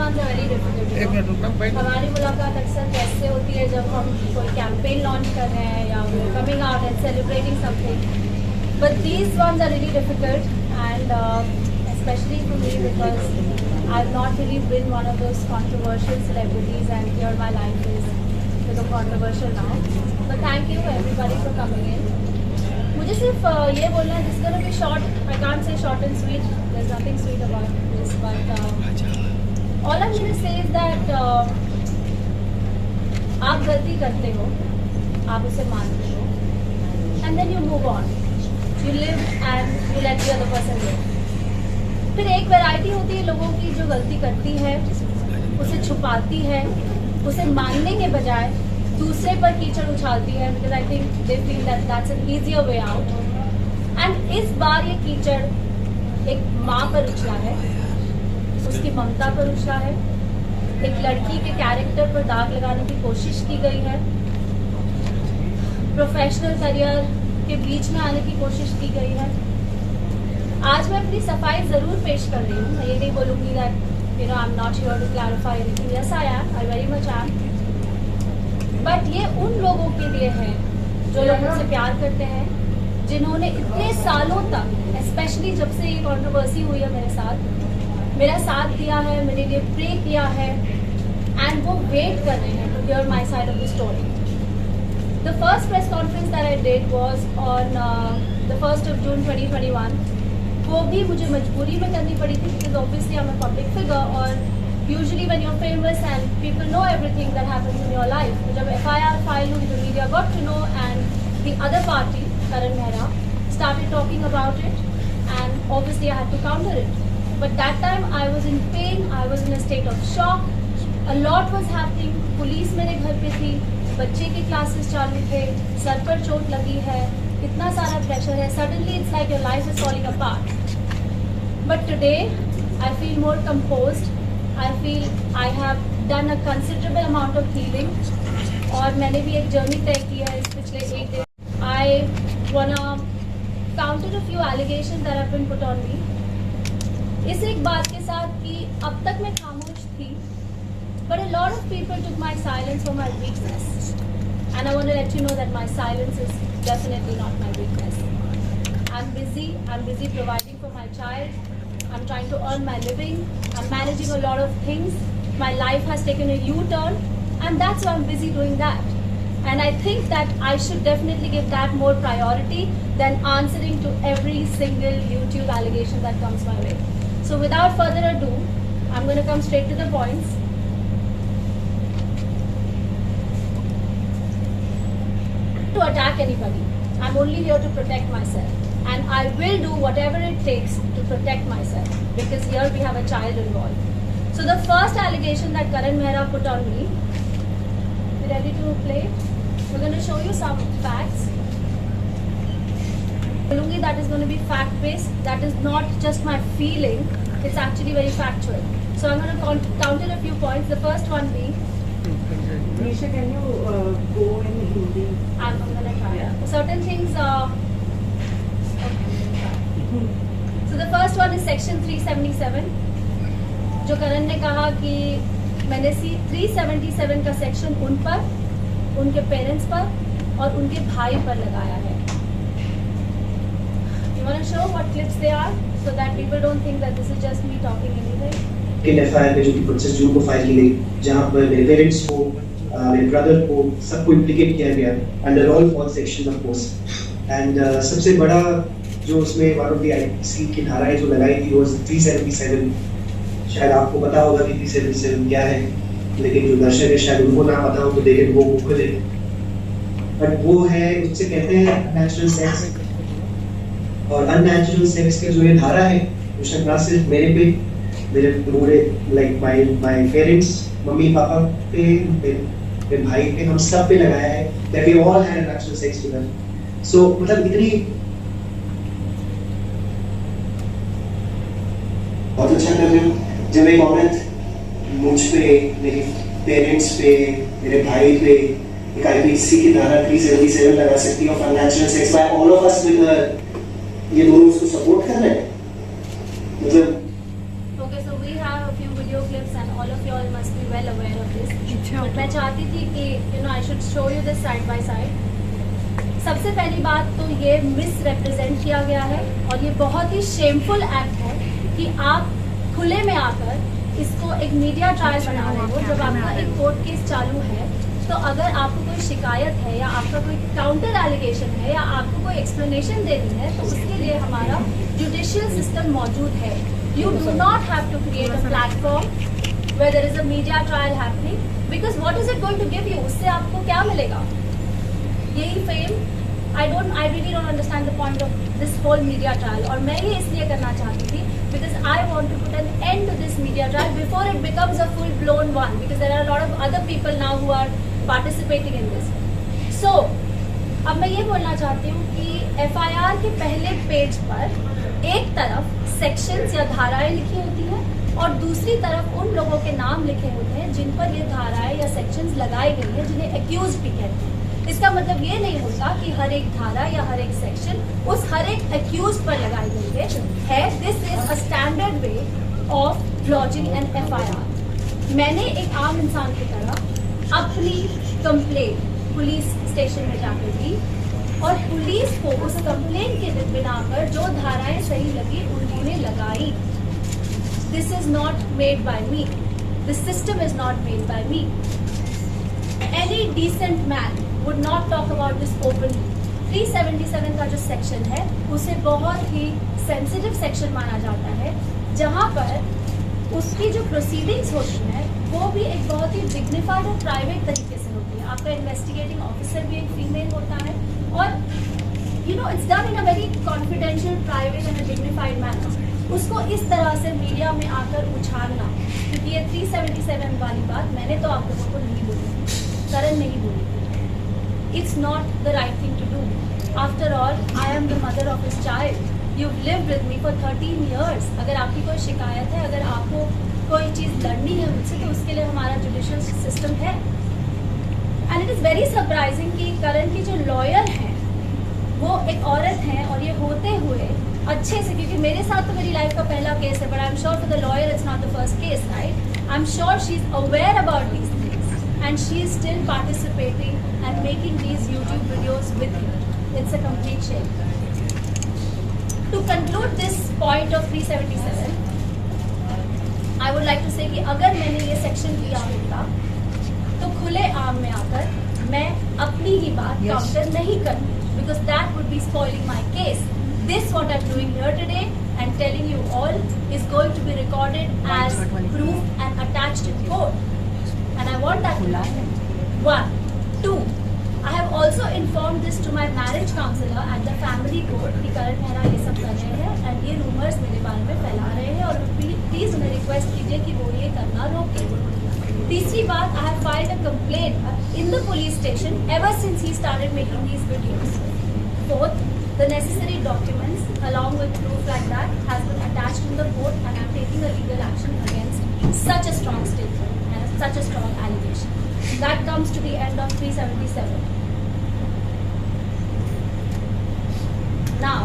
ones are very difficult. हमारी मुलाकात अक्सर कैसे होती है जब हम कोई कैंपेन लॉन्च कर रहे हैं या coming out and celebrating something, but these ones are really difficult and especially for me because I've not really been one of those controversial celebrities and here my life is become controversial now. But thank you everybody for coming in. मुझे सिर्फ ये बोलना है, this is going to be short. I can't say short and sweet. There's nothing sweet about this, but all I'm going to say is that आप गलती करते हो, आप उसे मानते हो, and then you move on. You live and you let the other person live. फिर एक वैरायटी होती है लोगों की जो गलती करती है, उसे छुपाती है, उसे मानने के बजाय दूसरे पर कीचड़ उछालती है, because I think they feel that that's an easier way out. And इस बार ये कीचड़ एक माँ पर उछला है, उसकी ममता पर उछला है, एक लड़की के कैरेक्टर पर दाग लगाने की कोशिश की गई है, प्रोफेशनल करियर के बीच में आने की कोशिश की गई है। आज मैं अपनी सफाई ज़रूर पेश कर रही हूँ, मैं ये नहीं बोलूँगी that I'm not here to clarify anything. Yes, I am. I very much am. But ये उन लोगों के लिए है जो लोग मुझसे प्यार करते हैं, जिन्होंने इतने सालों तक, स्पेशली जब से ये कंट्रोवर्सी हुई है मेरे साथ, मेरा साथ दिया है, मेरे लिए प्रे किया है, एंड वो वेट कर रहे हैं to hear my side of the story. The first press conference that I did was on the 1st of June 2021। वो भी मुझे मजबूरी में करनी पड़ी थी because obviously I am a public figure और usually when you're famous and people know everything that happens in your life. जब FIR फाइल हुई the media got to know and the other party, Karan Mehra, started talking about it and obviously I had to counter it. But that time I was in pain, I was in a state of shock. A lot was happening. Police मेरे घर पे थी, बच्चे के classes चालू थे, sir पर चोट लगी है, इतना सारा प्रेशर है. Suddenly it's like your life is falling apart. But today I feel more composed. I feel I have done a considerable amount of healing और मैंने भी एक जर्नी तय की है इस पिछले 8 दिन. I wanna counter a few allegations that have been put on me. इस एक बात के साथ कि अब तक मैं खामोश थी, but a lot of people took my silence for my weakness, and I want to let you know that my silence is definitely not my weakness. I'm busy providing for my child. I'm trying to earn my living. I'm managing a lot of things. My life has taken a U-turn and that's why I'm busy doing that. And I think that I should definitely give that more priority than answering to every single YouTube allegation that comes my way. So without further ado, I'm going to come straight to the points. To attack anybody. I'm only here to protect myself. And I will do whatever it takes to protect myself because here we have a child involved. So the first allegation that Karan Mehra put on me, you ready to play? We're going to show you some facts. That is going to be fact based. That is not just my feeling, it's actually very factual. So I'm going to counter a few points. The first one being, Nisha, can you go in Hindi? I'm going to try. Certain things So the first one is section 377, जो करण ने कहा कि मैंने 377 का section उन पर, उनके parents पर और उनके भाई पर लगाया है. You want to show what clips they are so that people don't think that this is just me talking anything. In FIR पे जो कि 25 जून को फाइल की गई, जहाँ पर मेरे पेरेंट्स को, मेरे ब्रदर को, सबको इम्प्लीकेट किया गया under all false section of course. And सबसे बड़ा जो उसमें वन ऑफ द IPC की धाराएं जो लगाई थी वो 377. शायद आपको पता होगा कि 377 क्या है, लेकिन जो दर्शक है शायद उनको ना पता हो तो देखें वो गूगल है. बट वो है, उससे कहते हैं अननेचुरल सेक्स. और अननेचुरल सेक्स के जो ये धारा है वो शायद ना सिर्फ मेरे पे, मेरे पूरे like my parents, mummy papa पे, मेरे भाई पे, हम सब पे लगाया है. That we all had unnatural sex together. So मतलब इतनी बहुत अच्छा कर रहे हो. जब एक औरत मुझ पे, मेरे पेरेंट्स पे, मेरे भाई पे एक IPC की धारा 377 लगा सकती है of unnatural sex by all of us with her, ये दोनों उसको सपोर्ट कर रहे हैं. मतलब Okay, so we have a few video clips and all of you all must be well aware of this. But मैं चाहती थी कि I should show you this side by side. सबसे पहली बात तो ये मिसरिप्रेजेंट किया गया है और ये बहुत ही शेमफुल एक्ट है कि आप खुले में आकर इसको एक मीडिया ट्रायल बना रहे हो जब आपका एक कोर्ट केस चालू है। तो अगर आपको कोई शिकायत है या आपका कोई काउंटर एलिगेशन है या आपको कोई एक्सप्लेनेशन देनी है तो उसके लिए हमारा जुडिशियल सिस्टम मौजूद है। You do not have to create a platform where there is a media trial happening because what is it going to give you? उससे आपको क्या मिलेगा? यही fame? I really don't understand the point of this whole media trial और मैं ये इसलिए करना चाहती थी because I want to put an end to this media trial before it becomes a full blown one because there are a lot of other people now who are participating in this. So अब मैं ये बोलना चाहती हूँ कि FIR के पहले page पर एक तरफ सेक्शंस या धाराएं लिखी होती हैं और दूसरी तरफ उन लोगों के नाम लिखे होते हैं जिन पर ये धाराएं या सेक्शंस लगाई गई है जिन्हें एक्यूज भी कहते हैं। इसका मतलब ये नहीं होता कि हर एक धारा या हर एक सेक्शन उस हर एक एक्यूज पर लगाई गई है। This is a standard way of lodging an FIR। मैंने एक आम इंसान की तरह अपनी कंप्लेंट पुलिस स्टेशन में जाकर दी और पुलिस को उस कंप्लेंट के बिना पर जो धाराएं सही लगी उन्होंने लगाई। This is not made by me, this system is not made by me. Any decent man would not talk about this openly. 377 का जो सेक्शन है उसे बहुत ही सेंसिटिव सेक्शन माना जाता है जहाँ पर उसकी जो प्रोसीडिंग्स होती हैं वो भी एक बहुत ही डिग्निफाइड और प्राइवेट तरीके से होती है। आपका इन्वेस्टिगेटिंग ऑफिसर भी एक फीमेल होता है और it's done in a very confidential, private and dignified manner. उसको इस तरह से मीडिया में आकर उछालना, क्योंकि ये 377 वाली बात मैंने तो आप लोगों को नहीं बोली, करण नहीं बोली। It's not the right thing to do. After all, I am the mother of his child. You've lived with me for 13 years. अगर आपकी कोई शिकायत है, अगर आपको कोई चीज़ लड़नी है मुझसे तो उसके लिए हमारा जुडिशियल सिस्टम है। And it is very surprising कि करण की जो लॉयर हैं वो एक औरत हैं और ये होते हुए अच्छे से, क्योंकि मेरे साथ तो मेरी लाइफ का पहला केस है, but I'm sure for the lawyer it's not the first case, right? I'm sure she's aware about these things and she is still participating and making these YouTube videos with him. It's a complete shame. To conclude this point of 377, I would like to say कि अगर मैंने ये section लिया होता तो खुले आम में आकर मैं अपनी ही बात काउंटर नहीं करती because that would be spoiling my case. This what I'm doing here today and telling you all is going to be recorded as proof and attached in court. And I want that to happen. 1. 2. I have also informed this to my marriage counselor at the family court कि करण मेहरा ये सब कर रहे हैं and ये rumors मेरे बारे में फैला रहे हैं और प्लीज उन्हें रिक्वेस्ट कीजिए कि वो ये करना रोके। तीसरी बात, I have filed a complaint in the police station ever since he started making these videos. Fourth, the necessary documents along with proof like that has been attached in the court and I am taking a legal action against such a strong statement and such a strong allegation. That comes to the end of 377. Now,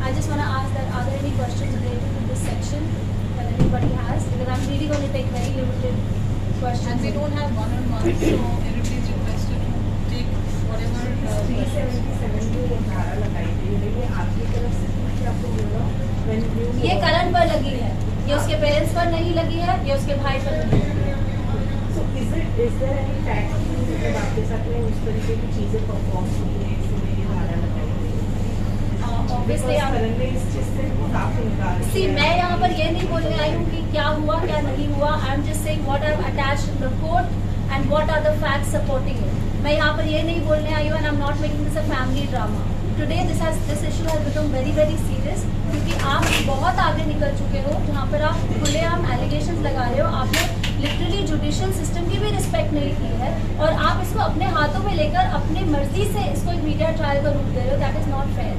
I just want to ask that are there any questions related to this section that anybody has? Because I'm really going to take very limited questions. And we don't have one-on-one, so everybody is requested to take whatever. 377 जो धारा लगाई गई है ये आपकी तरफ से कि आपको बोला when you ये करण पर लगी है, ये उसके पेरेंट्स पर नहीं लगी है, ये उसके भाई पर लगी है। So is there any fact कि आपके साथ में उस तरीके की चीजें परफॉर्म हुई हैं इसलिए ये धारा लगाई गई है? Obviously, करण ने इस चीज से काफी इनकार See, किया मैं है। यहाँ पर ये नहीं बोलने आई हूँ कि क्या हुआ क्या नहीं हुआ। I am just saying what I have attached in the court and what are the facts supporting it. मैं यहाँ पर ये नहीं बोलने आई हूँ and I am not making this a family drama. Today this issue has become very very serious क्योंकि आप बहुत आगे निकल चुके हो जहाँ पर आप खुलेआम एलिगेशंस लगा रहे हो। आपने लिटरली जुडिशियल सिस्टम की भी रिस्पेक्ट नहीं की है और आप इसको अपने हाथों में लेकर अपनी मर्जी से इसको एक मीडिया ट्रायल का रूप दे रहे हो। That is not fair.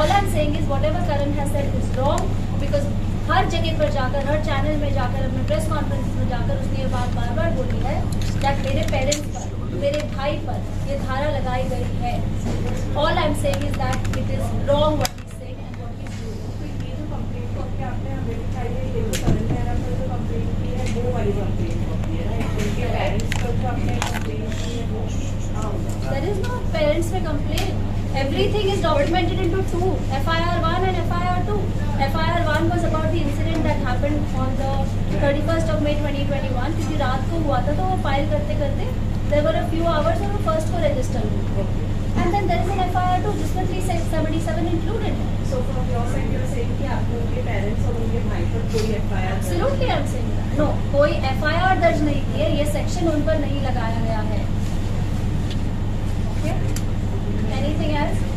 All I am saying is whatever Karan has said is wrong because हर जगह पर जाकर, हर चैनल में जाकर, अपने प्रेस कॉन्फ्रेंस में जाकर उसने ये बात बार बार बोली है दैट मेरे पेरेंट्स पर, मेरे भाई पर ये धारा लगाई गई है। All I am saying is that it is wrong what he is saying and what he is doing. तो ये जो कंप्लेंट को क्या segmented into two, FIR 1 and FIR 2. FIR 1 was about the incident that happened on the 31st of May 2021, क्योंकि रात को हुआ था, तो वो फाइल करते करते there were a few hours और वो फर्स्ट को रजिस्टर हुई. And then there is an FIR 2 जिसमें 377 included है. So from your side you are saying कि आपके उनके parents और उनके भाई पर कोई FIR Absolutely I'm saying that. No, कोई FIR दर्ज नहीं की है, ये सेक्शन उन पर नहीं लगाया गया है. Okay? Anything else?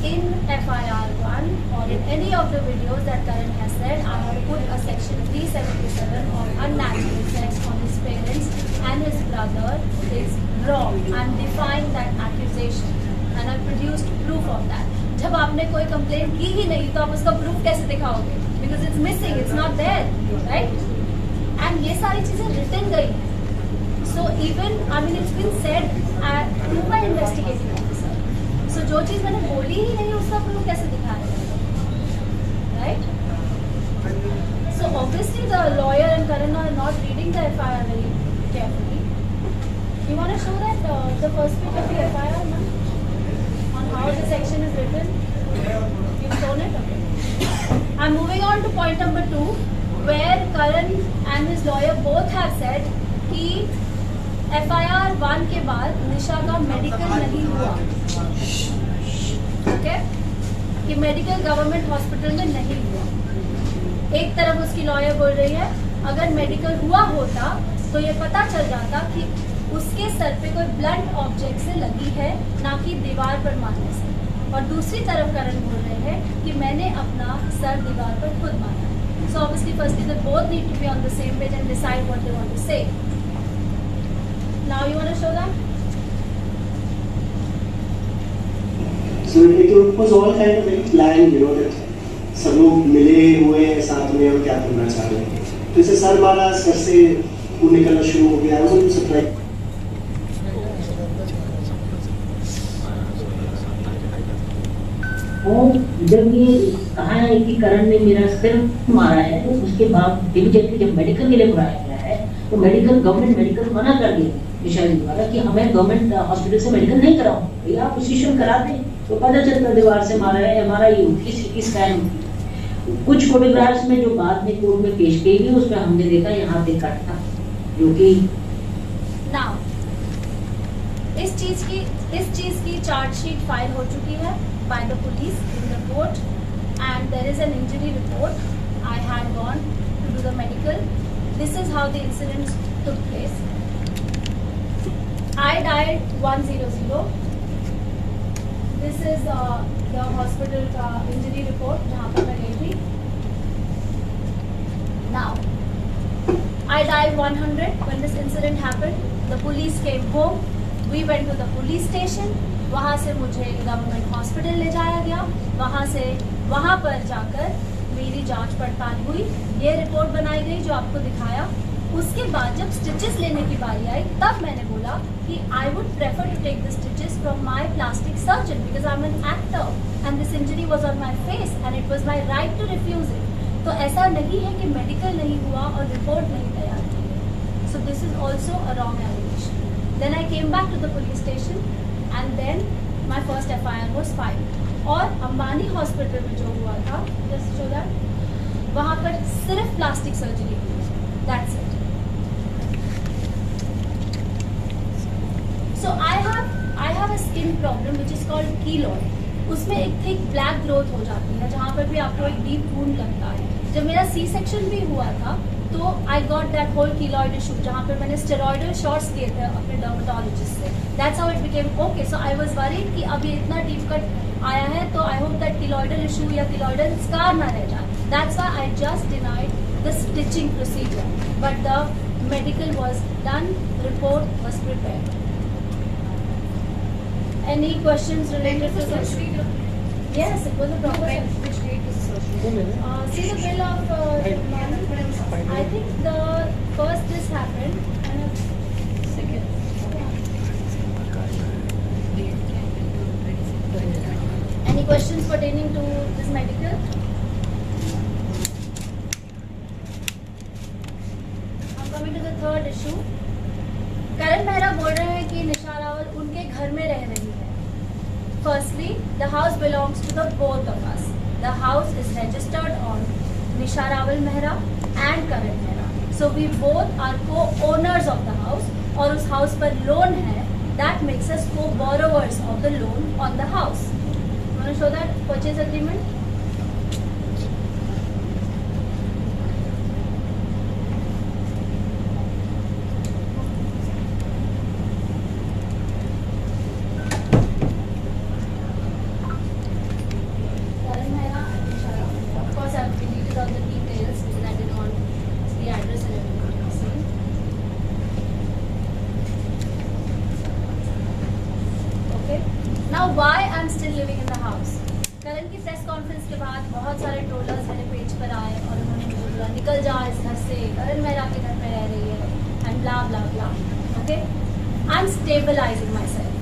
In FIR 1 or in any of the videos that Karan has said, I have put a section 377 on unnatural sex on his parents and his brother is wrong. I'm defying that accusation and I've produced proof of that. जब आपने कोई complaint की ही नहीं तो आप उसका proof कैसे दिखाओगे? Because it's missing, it's not there, right? And ये सारी चीजें written गई हैं. So even, I mean, it's been said to my investigating officer. So जो चीज मैंने बोली ही नहीं उसका प्रूफ कैसे दिखाएगा? Right? So obviously the lawyer and Karan are not reading the FIR very carefully. You want to show that the first page of the FIR, no? On how the section is written? You've shown it? Okay. I'm moving on to point number 2, where Karan and his lawyer both have said कि FIR 1 के बाद निशा का medical नहीं हुआ. Okay? कि medical government hospital में नहीं हुआ. एक तरफ उसकी लॉयर बोल रही है अगर मेडिकल हुआ होता तो ये पता चल जाता कि उसके सर पे कोई ब्लंट ऑब्जेक्ट से लगी है, ना कि दीवार पर मारने से. और दूसरी तरफ करण बोल रहे हैं कि मैंने अपना सर दीवार पर खुद मारा है. So obviously firstly they both need to be on the same page and decide what they want to say. Now you want to show that? So it was all kind of very planned, you know, that सब लोग मिले हुए हैं साथ में और क्या करना चाह रहे हैं. तो इसे सर मारा, सर से खून निकलना शुरू हो गया. I was surprised. और जब ये कहा है कि करण ने मेरा सिर मारा है, तो उसके बाद इमीडिएटली जब मेडिकल के लिए बुलाया गया है तो गवर्नमेंट मेडिकल मना कर दिया निशा जी द्वारा कि हमें गवर्नमेंट हॉस्पिटल से मेडिकल नहीं कराओ. भैया आप पोजीशन करा दें तो पता चलता दीवार से मारा है. MRI होती, CT स्कैन होती. कुछ फोटोग्राफ्स में जो बाद में कोर्ट में पेश की गई उसमें हमने देखा यहाँ पे कट था, जो कि नाउ इस चीज की चार्जशीट फाइल हो चुकी है by the police in the court and there is an injury report. I had gone to do the medical. This is how the incident took place. I dialed 100. This is the hospital injury report जहाँ पर मैं गई थी. Now I dialed 100 when this incident happened. The police came home. We went to the police station. वहाँ से मुझे government hospital ले जाया गया. वहाँ पर जाकर मेरी जांच पड़ताल हुई. ये रिपोर्ट बनाई गई जो आपको दिखाया. उसके बाद जब स्टिचेस लेने की बारी आई तब मैंने बोला कि I would prefer to take the stitches from my plastic surgeon because I am an actor and this injury was on my face and it was my right to refuse it. तो ऐसा नहीं है कि medical नहीं हुआ और report नहीं तैयार की. So this is also a wrong allegation. Then I came back to the police station and then my first FIR was filed. और अंबानी हॉस्पिटल में जो हुआ था, just show that, वहाँ पर सिर्फ प्लास्टिक सर्जरी हुई. That's it. So I have a skin problem which is called keloid. उसमें एक थिक ब्लैक ग्रोथ हो जाती है जहाँ पर भी आपको एक डीप वुंड लगता है. जब मेरा C-सेक्शन भी हुआ था तो I got that whole keloid issue जहाँ पर मैंने स्टेरॉइडल शॉट्स लिए थे अपने डर्मेटोलॉजिस्ट से. That's how it became okay. So I was worried कि अब ये इतना डीप कट आया है तो आई होप दैट कीलॉइडल इशू या कीलॉइडल स्कार ना रह जाए. That's why I just denied the stitching procedure but the medical was done, report was prepared. Any questions related to this? Yes, it was a proper surgery. Which date was the surgery? See the bill of I think the first this happened and second. Any questions pertaining to this medical? I'm coming to the third issue. Karan करण मेहरा बोल रहे हैं कि निशा रावल उनके घर में रह रही है. Firstly, the house belongs to the both of us. The house is registered on Nisha Rawal Mehra and Karan Mehra. So we both are co-owners of the house. और उस house पर loan है. That makes us co-borrowers of the loan on the house. Want to show that purchase agreement? Now why I'm still living in the house? करण की press conference के बाद बहुत सारे trollers मेरे पेज पर आए और उन्होंने मुझे बोला निकल जा इस घर से, करण मेहरा के घर में रह रही है and blah blah blah. Okay, I am stabilizing myself.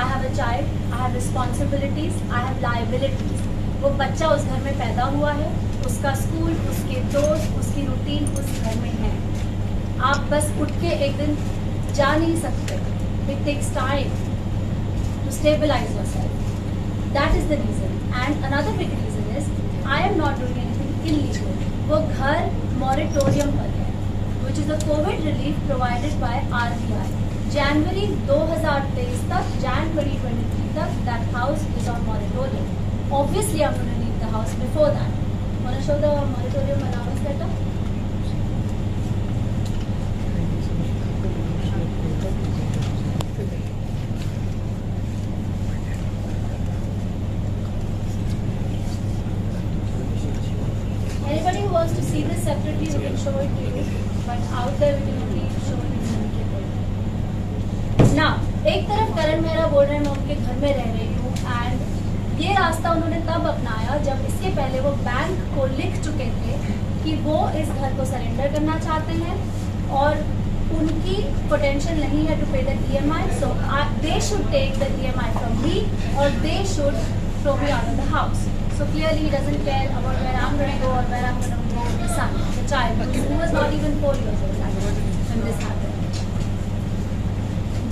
I have a child, I have responsibilities, I have liabilities. वो बच्चा उस घर में पैदा हुआ है, उसका स्कूल, उसके दोस्त, उसकी रूटीन उस घर में है. आप बस उठ के एक दिन जा नहीं सकते. It takes time to stabilize yourself. That is the reason. And another big reason is I am not doing anything illegal. वो घर moratorium पर है, which is the COVID relief provided by RBI. January 2023 तक, Jan 2023 तक, that house is on moratorium. Obviously, I'm going to leave the house before that. Want to show the moratorium allowance letter? Anybody who wants to see this separately, we can show it to you. But out there, we can only show it in the Now, एक तरफ करण मेहरा बोल रहे हैं मैं उनके घर में रह रही हूँ एंड ये रास्ता उन्होंने तब अपनाया जब इसके पहले वो बैंक को लिख चुके थे कि वो इस घर को सरेंडर करना चाहते हैं और उनकी पोटेंशियल नहीं है टू पे the EMI. So they should take the EMI from me or they should throw me out of the house. So clearly he doesn't care about where I'm going to go or where I'm going to go with the son, the child, who was not even 4 years old when this happened.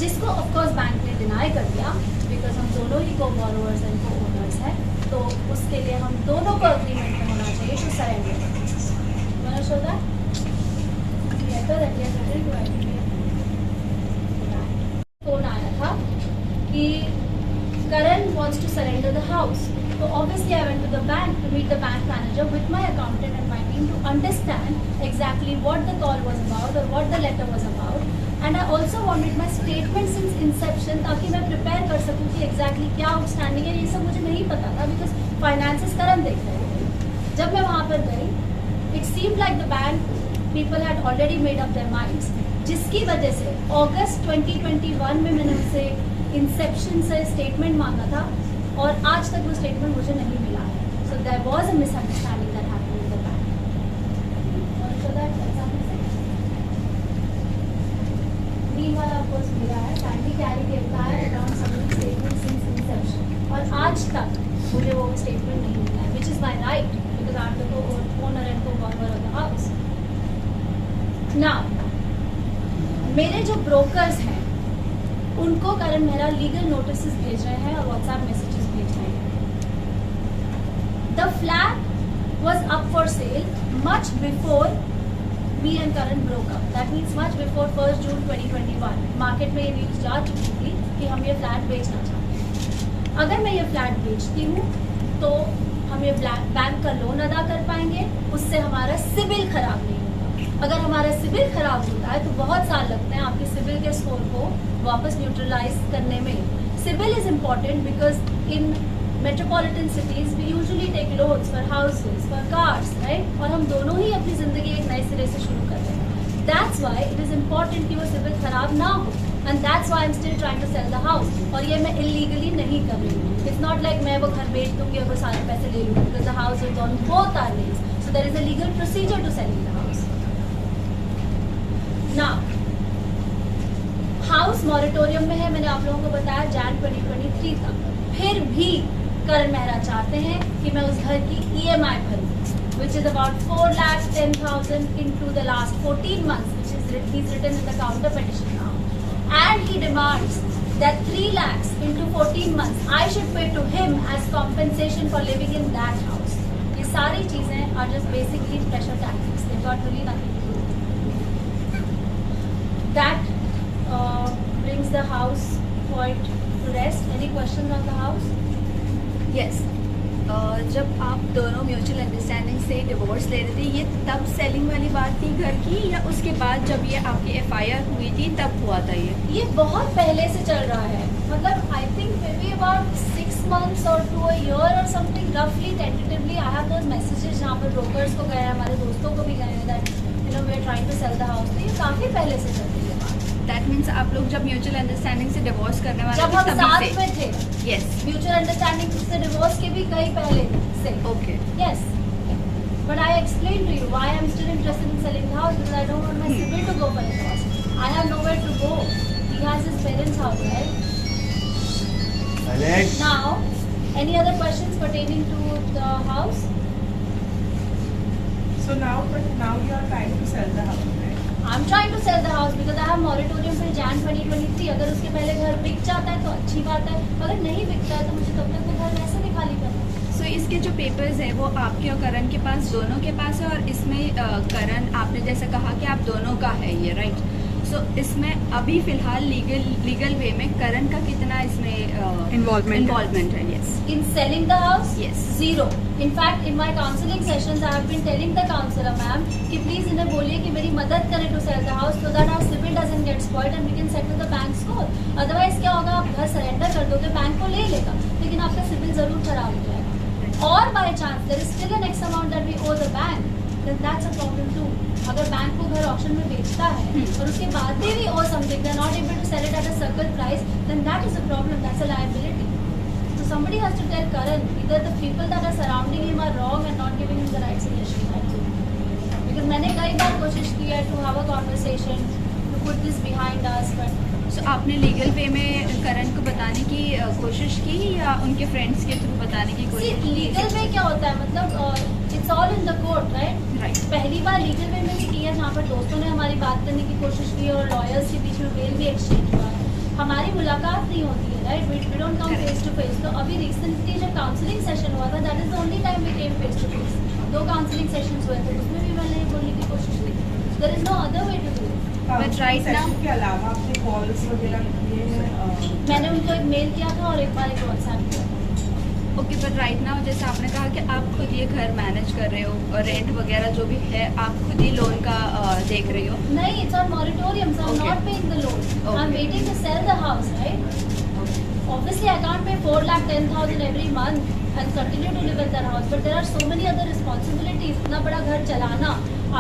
जिसको of course bank ने deny कर दिया because हम दोनों ही co-borrowers and co-owners हैं, तो उसके लिए हम दोनों को agreement में होना चाहिए to surrender. Want to show that? Phone आया था कि करण wants to surrender the house. So obviously I went to the bank to meet the bank manager with my accountant and my team to understand exactly what the call was about or what the letter was about. And I also wanted my statement since inception ताकि मैं prepare कर सकूँ कि exactly क्या outstanding है. ये सब मुझे नहीं पता था because finances करण देख रहे थे. जब मैं वहाँ पर गई, it seemed like the bank people had already made up their minds. जिसकी वजह से अगस्त 2021 में मैंने उनसे इंसेप्शन से स्टेटमेंट मांगा था और आज तक वो स्टेटमेंट मुझे नहीं मिला है. So there was a misunderstanding that happened with the bank. और so that meanwhile of course मिला है. Kindly carry the entire account submit statement since inception और आज तक मुझे वो स्टेटमेंट नहीं मिला है, which is my right because I am the owner and co-borrower of the house. Now मेरे जो ब्रोकर्स हैं उनको करण मेहरा लीगल नोटिसेस भेज रहे हैं और व्हाट्सएप मैसेजेस भेज रहे हैं. The flat was up for sale much before me and Karan broke up. That means much before 1 June 2021 market में ये न्यूज़ जा चुकी थी कि हम ये फ्लैट बेचना चाहते हैं. अगर मैं ये फ्लैट बेचती हूँ तो हम ये बैंक का लोन अदा कर पाएंगे, उससे हमारा सिबिल खराब नहीं. अगर हमारा सिबिल खराब होता है तो बहुत साल लगते हैं आपके सिबिल के स्कोर को वापस न्यूट्रलाइज करने में. CIBIL is important because in metropolitan cities we usually take loans for houses, for cars, right. और हम दोनों ही अपनी जिंदगी एक नए सिरे से शुरू कर रहे हैं. That's why it is important कि वो सिबिल खराब ना हो and that's why I am still trying to sell the house. और ये मैं इलीगली नहीं कर रही हूँ. इट्स नॉट लाइक मैं वो घर बेच दूँगी और वो सारे पैसे ले लूँगी because the house is on both our names. So there is a legal procedure to selling the house. Now, house moratorium में है, मैंने आप लोगों को बताया जैन 2023 तक. फिर भी करण मेहरा चाहते हैं कि मैं उस घर की EMI भरूं, which is about 4,10,000 into the last 14 months, which is he's written in the counter petition now. and he demands that 3 lakhs into 14 months I should pay to him as compensation for living in that house. ये सारी चीजें are just basically pressure tactics. They've got really nothing to do with it. That brings the house point to rest. Any questions on the house? Yes जब आप दोनों mutual understanding से divorce ले रहे थे, ये तब सेलिंग वाली बात थी घर की, या उसके बाद जब ये आपकी FIR हुई थी तब हुआ था ये बहुत पहले से चल रहा है. मतलब I think may be about 6 months or to a year or something, roughly tentatively I have those messages जहाँ पर brokers को गए, हमारे दोस्तों को भी गए that you know we are trying to sell the house. तो ये काफी पहले से चल रही है बात. दैट मीन्स आप लोग जब म्यूचुअल अंडरस्टैंडिंग से डिवोर्स करने वाले जब थे हम तभी साथ से में थे, यस म्यूचुअल अंडरस्टैंडिंग से डिवोर्स के भी कई पहले से. Okay Yes, but I explained to you why I'm still interested in selling the house, because I don't want my sibling to go for a divorce. I have nowhere to go. He has his parents' house, right? Now, any other questions pertaining to the house? So now you are trying to sell the house, right? I'm trying to sell the house because I have moratorium till Jan 2023. अगर उसके पहले घर बिक जाता है तो अच्छी बात है, अगर नहीं बिकता है तो मुझे तब तक वो घर वैसे भी खाली करना है. सो इसके जो पेपर्स हैं वो आपके और करण के पास, दोनों के पास है, और इसमें करण आपने जैसे कहा कि आप दोनों का है ये, राइट? सो इसमें अभी फिलहाल लीगल वे में करण का कितना इसमें इन्वॉल्वमेंट है? Yes. In selling the house? Yes. Zero. In fact, in my counseling sessions, I have been telling the counselor, ma'am, कि please इन्हें बोलिए कि मेरी मदद करें to sell the house so that our CIBIL doesn't get spoiled and we can settle the bank score. Otherwise क्या होगा, आप घर सरेंडर कर दोगे, बैंक को ले लेगा, लेकिन आपका CIBIL जरूर खराब हो जाएगा. और by chance there is still an X amount that we owe the bank, then that's a problem too. अगर बैंक को घर ऑक्शन में बेचता है और उसके बाद भी we owe something, they're not able to sell it at a circle price, then that is a problem. That's a liability. So somebody has to tell Karan either the people that are surrounding him are wrong and not giving him the right suggestion. Because मैंने कई बार कोशिश की है to have a conversation, to put this behind us, but सो आपने legal way में करण को बताने की कोशिश की या उनके फ्रेंड्स के थ्रू बताने की कोशिश की? लीगल में क्या होता है, मतलब it's all in the court, right? Right. पहली बार लीगल वे में भी किया जहाँ पर दोस्तों ने हमारी बात करने की कोशिश की और लॉयर्स के बीच में मेल भी एक्सचेंज हुआ है. हमारी मुलाकात नहीं होती है, right? We don't come face to face. तो अभी रिसेंटली जब काउंसलिंग सेशन हुआ था, that is the only time we came face to face. 2 counselling sessions हुए थे, उसमें भी मैंने बोलने की कोशिश की. There is no other way to do it. But right now- के अलावा आपने कॉल्स वगैरह किए हैं? मैंने उनको एक मेल किया था और एक बार एक व्हाट्सएप किया था. ओके, बट राइट नाउ जैसे आपने कहा कि आप खुद ये घर मैनेज कर रहे हो और रेंट वगैरह जो भी है आप खुद ही लोन का देख रही हो? नहीं, it's on moratorium, so I'm Okay. not paying the loan. Okay. I'm waiting to sell the house, right? Obviously, I can't pay 4,10,000 every month and continue to live in that house. But there are so many other responsibilities. इतना बड़ा घर चलाना,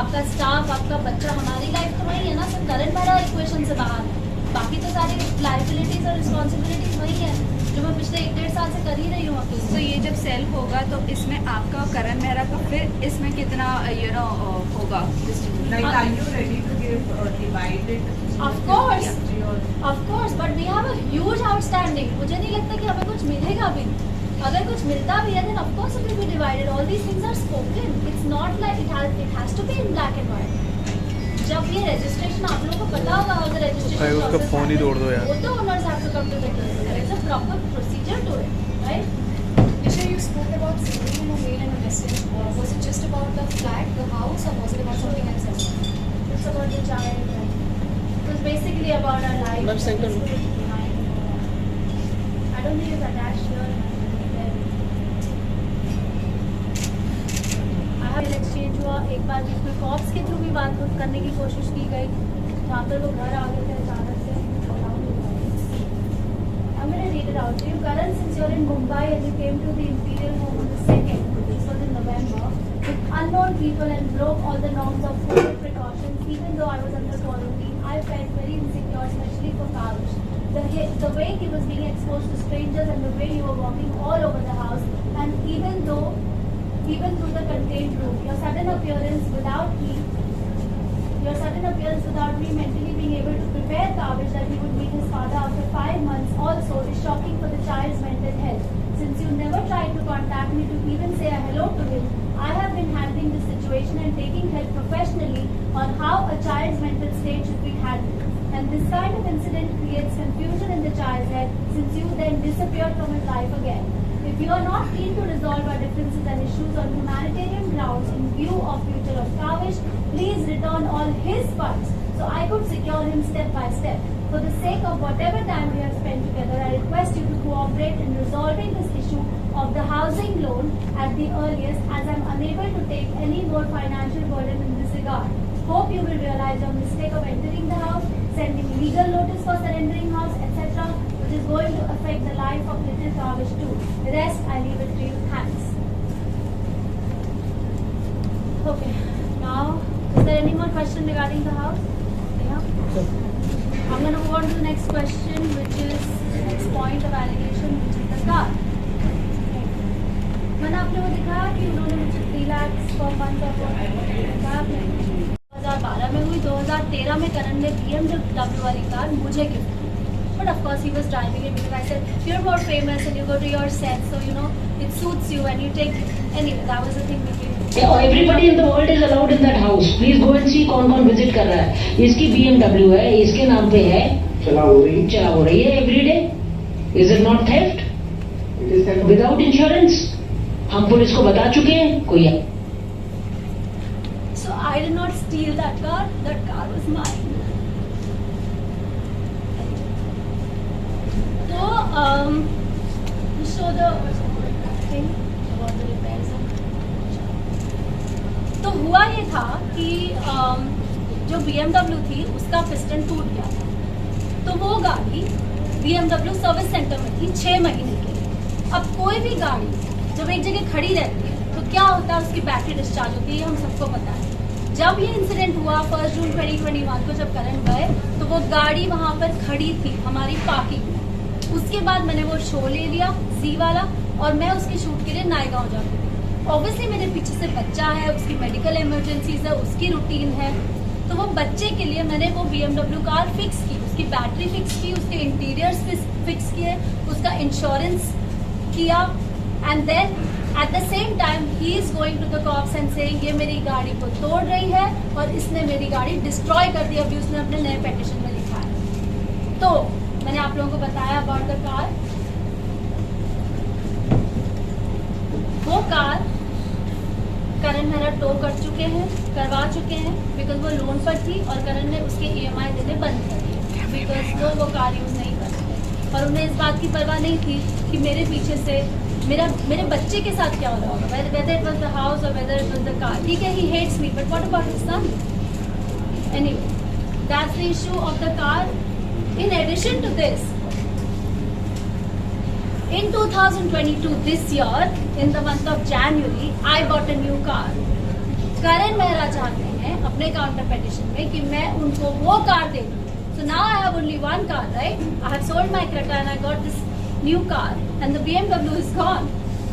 आपका staff, आपका बच्चा, हमारी life तो वही है ना. सर करण मेरा इक्वेशन से बाहर है. बाकी तो सारी लाइबिलिटीज और रिस्पॉन्सिबिलिटीज वही है जो मैं पिछले 1-1.5 साल से कर ही रही हूँ अकेले. तो ये जब सेल होगा तो इसमें आपका और करण मेहरा का फिर इसमें कितना होगा? Like, are you ready to give divided? Of course. Of course, but we have a huge outstanding. मुझे नहीं लगता कि हमें कुछ मिलेगा भी. अगर कुछ मिलता भी है, then of course it will be divided. All these things are spoken. It's not like it has to be in black and white. जब ये registration आप लोगों को पता होगा, how the registration भाई, उसका process phone ही happens, तोड़ दो यार. वो तो owners have to come to the table. There is a proper procedure to it, right? Nisha, you spoke about sending him a mail and a message. Was it just about the flat, the house, or was it about something else as well? It's about the child. It was basically about our life. But second- I don't think it's attached here. Exchange हुआ एक बार, जिसमें cops के through भी बात करने की कोशिश की गई, जहाँ पर वो घर आ गए थे अचानक से. I'm going to read it out to you. Karan, since you're in Mumbai and you came to the Imperial Home on the 2nd, this was in November, with unknown people and broke all the norms of COVID precautions, even though I was under quarantine, I felt very insecure, especially for Karush. The way he was being exposed to strangers and the way you were walking all over the house, and even through the contained room, your sudden appearance without me mentally being able to prepare Kavish that he would meet his father after 5 months also is shocking for the child's mental health. Since you never tried to contact me to even say a hello to him, I have been handling the situation and taking help professionally on how a child's mental state should be handled. And this kind of incident creates confusion in the child's head since you then disappeared from his life again. If you are not keen to resolve our differences and issues on humanitarian grounds in view of future of Kavish, please return all his funds so I could secure him step by step. For the sake of whatever time we have spent together, I request you to cooperate in resolving this issue of the housing loan at the earliest, as I am unable to take any more financial burden in this regard. Hope you will realize your mistake of entering the house, sending legal notice for surrendering house, etc., which is going to affect the life of little Kavish too. The rest I leave it to you. Thanks. Okay. Now, is there any more question regarding the house? Yeah. I'm going to move on to the next question, which is the next point of allegation, which is the car. मैंने आप लोगों को दिखाया कि उन्होंने मुझे 3 lakh per month of 2012 में हुई, 2013 में करण ने BMW वाली कार मुझे गिफ्ट की. But of course he was driving it because I said you're more famous and you go to your set, so you know it suits you and you take it. Anyway, that was the thing between. Everybody in the world is allowed in that house. Please go and see कौन visit कर रहा है. इसकी BMW है, इसके नाम पे है, चला हो रही है every day. Is it not theft? It is theft without insurance. हम पुलिस को बता चुके हैं. कोई है. So I did not steal that car. That car was mine. So show the thing about the repairs. तो हुआ ये था कि जो BMW थी उसका पिस्टन टूट गया था. तो वो गाड़ी BMW सर्विस सेंटर में थी 6 महीने के लिए. अब कोई भी गाड़ी जब एक जगह खड़ी रहती है तो क्या होता है, उसकी बैटरी डिस्चार्ज होती है, हम सबको पता है. जब ये इंसिडेंट हुआ 1 जून 2021 को, जब करण गए तो वो गाड़ी वहां पर खड़ी थी हमारी पार्किंग में. उसके बाद मैंने वो शो ले लिया जी वाला और मैं उसके शूट के लिए नायगांव जाती थी. ऑब्वियसली मेरे पीछे से बच्चा है, उसकी मेडिकल इमरजेंसीज है, उसकी रूटीन है. तो वो बच्चे के लिए मैंने वो BMW कार फिक्स की, उसकी बैटरी फिक्स की, उसके इंटीरियर्स फिक्स किए, उसका इंश्योरेंस किया. And then at the same time he is going to the cops and saying ये मेरी गाड़ी को तोड़ रही है और इसने मेरी गाड़ी डिस्ट्रॉय कर दी. अभी उसने अपने नए पेटिशन में लिखा है. तो मैंने आप लोगों को बताया अबाउट द कार. वो कार करण मेरा टो कर चुके हैं, करवा चुके हैं, बिकॉज वो लोन पर थी और करण ने उसके EMI देने बंद कर दिए बिकॉज वो कार यूज नहीं करते. और उन्हें इस बात की परवाह नहीं थी कि मेरे पीछे से मेरे बच्चे के साथ क्या हो रहा होगा, whether it was the house or whether it was the car. ठीक है, he hates me, but what about his son? Anyway, that's the issue of the car. In addition to this, in 2022, this year, in the month of January, I bought a new car. करण मेहरा चाहते हैं अपने counter petition में कि मैं उनको वो car दे दूं. So now I have only one car, right? I have sold my Creta and I got this new car, and the BMW is gone.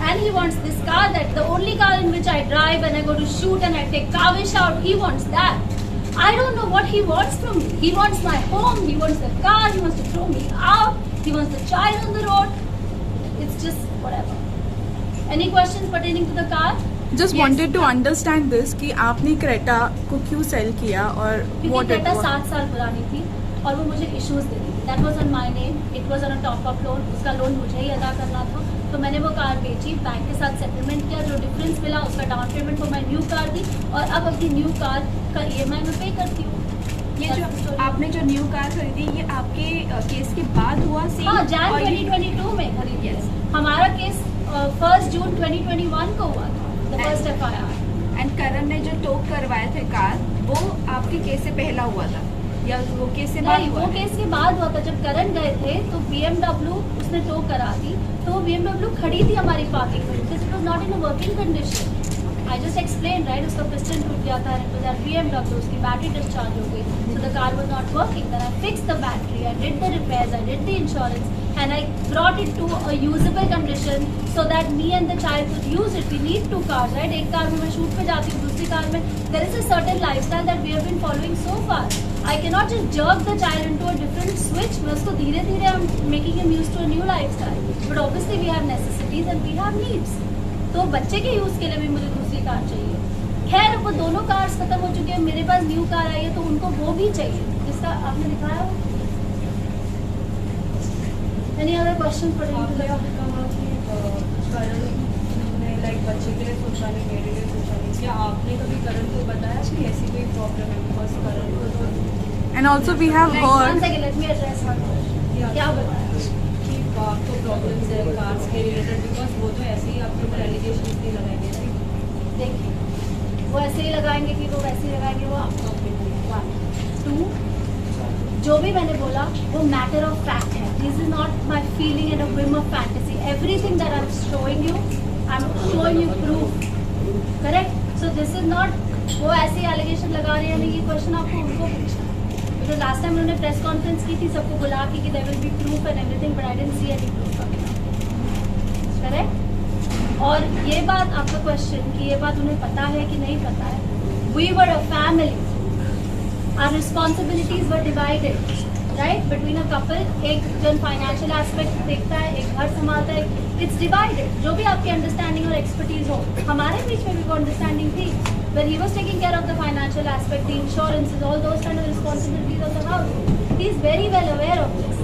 And he wants this car, that the only car in which I drive and I go to shoot and I take Kavish out. He wants that. I don't know what he wants from me. He wants my home. He wants the car. He wants to throw me out. He wants the child on the road. It's just whatever. Any questions pertaining to the car? Just wanted to understand this कि आपने Creta को क्यों cell किया और क्योंकि Creta 7 साल पुरानी थी और वो मुझे इश्यूज दे रही थी. That was on my name, it was on a top up loan. उसका लोन मुझे ही अदा करना था. तो मैंने वो कार बेची, बैंक के साथ सेटलमेंट किया, जो डिफरेंस मिला उसका डाउन पेमेंट को मैं न्यू कार दी और अब अपनी न्यू कार का EMI में पे करती हूँ. ये जो आपने जो न्यू कार खरीदी ये आपके केस के बाद हुआ? हाँ, Jan 2022 में खरीदी. हमारा केस 1 जून 2021 को हुआ था, द फर्स्ट FIR. एंड करण ने जो टो करवाए थे कार, वो आपके केस से पहला हुआ था या वो केस से बाद हुआ? वो केस के बाद हुआ था. जब करण गए थे तो BMW उसने टो करा दी, तो वो BMW खड़ी थी हमारी पार्किंग में, it was not in a working condition. I just explain, right? उसका पिस्टन टूट गया था, इट वाज दैट BMW, उसकी बैटरी डिस्चार्ज हो गई, so the car was not working. Then I fixed the battery, I did the repairs, I did the insurance and I brought it to a usable condition so that me and the child could use it. We need 2 cars, right? एक car में मैं shoot पे जाती हूँ, दूसरी car में there is a certain lifestyle that we have been following so far. I cannot just jerk the child into a different switch. मैं उसको धीरे धीरे I'm making him used to a new lifestyle. But obviously we have necessities and we have needs. तो बच्चे के use के लिए भी मुझे दूसरी कार चाहिए. खैर वो दोनों कार्स खत्म हो चुके हैं, मेरे पास न्यू कार आई है तो उनको वो भी चाहिए जिसका आपने दिखाया। एनी अदर क्वेश्चन फॉर आपने कहा कि करण ने लाइक बच्चे के लिए सोचा नहीं, मेरे लिए सोचा नहीं, क्या आपने कभी करण को बताया कि ऐसी कोई प्रॉब्लम है? बिकॉज करण को तो And also we have heard let me address one question. क्या बताया कि आपको प्रॉब्लम्स है कार्स के रिलेटेड, बिकॉज वो तो ऐसे ही आपके ऊपर एलिगेशन नहीं लगाएंगे राइट? देखिए वो ऐसे ही लगाएंगे कि वो वैसे ही लगाएंगे, वो आपका ओपिनियन है। 2 जो भी मैंने बोला वो मैटर ऑफ फैक्ट है, this is not my feeling and a whim of fantasy. Everything that I am showing you, I am showing you proof, correct? So this is not वो ऐसे एलिगेशन लगा रहे हैं, नहीं, ये क्वेश्चन आपको उनको पूछना है। तो लास्ट टाइम उन्होंने प्रेस कॉन्फ्रेंस की थी सबको बुला के कि there will be proof and everything, but I didn't see any proof, correct? और ये बात आपका क्वेश्चन कि ये बात उन्हें पता है कि नहीं पता है, we were a family, our responsibilities were divided, right, between a couple। एक जन फाइनेंशियल एस्पेक्ट देखता है, एक घर संभालता है, इट्स डिवाइडेड। जो भी आपकी अंडरस्टैंडिंग और एक्सपर्टीज हो, हमारे बीच में भी वो अंडरस्टैंडिंग थी। when he was taking care of the financial aspect, the insurances, all those kind of responsibilities of the house, he is very well aware of this।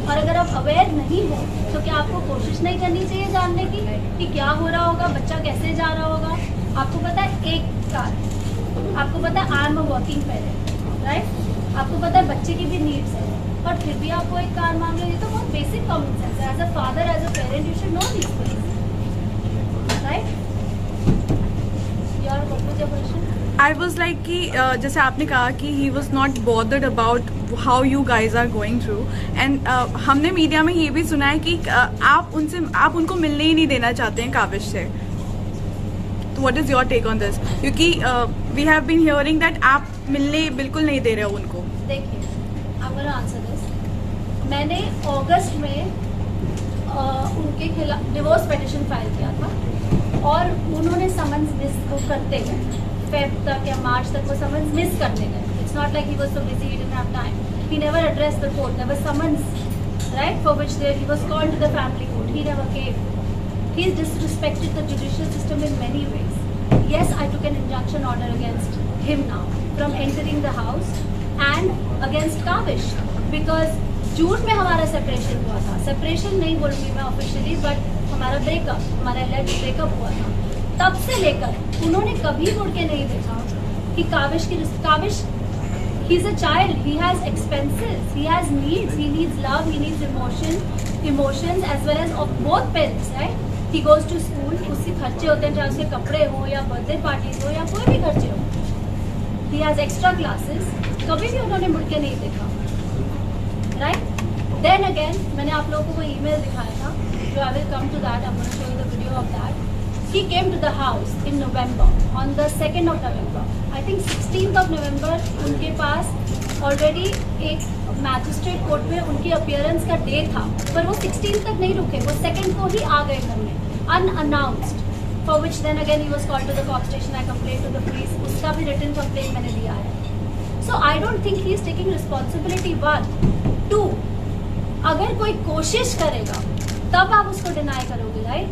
और अगर आप अवेयर नहीं हो तो क्या आपको कोशिश नहीं करनी चाहिए जानने की कि क्या हो रहा होगा, बच्चा कैसे जा रहा होगा? आपको पता है एक कार, आपको पता है I am a working parent, right? आपको पता है बच्चे की भी नीड्स है, और फिर भी आपको एक कार मांग रहे, तो बहुत बेसिक कॉमन सेंस है। As a father, as a parent, you should know this things, right? Your what was your question? I was like कि जैसे आपने कहा कि he was not bothered about how you guys are going through, and हमने media में ये भी सुना है कि आप उनको मिलने ही नहीं देना चाहते हैं काविश से। तो what is your take on this? क्योंकि we have been hearing that आप मिलने बिल्कुल नहीं दे रहे हो उनको। देखिए, I'm gonna answer this। मैंने अगस्त में उनके खिलाफ डिवोर्स पिटिशन फाइल किया था, और उन्होंने समन्स मिस करते गए, फेब तक या मार्च तक वो समन्स मिस करने गए। It's not like he was so busy, he didn't have time, he never addressed the court, there was summons, right, for which he was called to the family court, he never came. He has disrespected the judicial system in many ways. Yes, I took an injunction order against him now from entering the house and against Kavish, because झूठ में हमारा separation हुआ था। Separation नहीं बोलूँगी मैं officially, but हमारा breakup, हमारा एलिज्ड ब्रेकअप हुआ था। तब से लेकर उन्होंने कभी मुड़ के नहीं देखा कि Kavish he is a child, he has expenses, he has needs, he needs love, he needs emotions as well as of both parents, right? He goes to school, उसके खर्चे होते हैं, चाहे उसके कपड़े हो या बर्थडे पार्टीज हो या कोई भी खर्चे हो। ही हैज एक्स्ट्रा क्लासेस, कभी भी उन्होंने मुड़ के नहीं देखा, राइट? देन अगेन मैंने आप लोगों को वो ईमेल दिखाया था, जो I will come to that, I am going to show you the video of that. He came to the house in November, on the 2nd of November, I think 16th of November, उनके पास already एक magistrate court में उनकी appearance का day था, पर वो 16th तक नहीं रुके, वो 2nd को ही आ गए घर में unannounced, for which then again he was called to the cop station, I complain to the police, उसका भी रिटन कंप्लेन मैंने दिया है। So I don't think he is taking responsibility. 1, 2, अगर कोई कोशिश करेगा तब आप उसको डिनाई करोगे, right?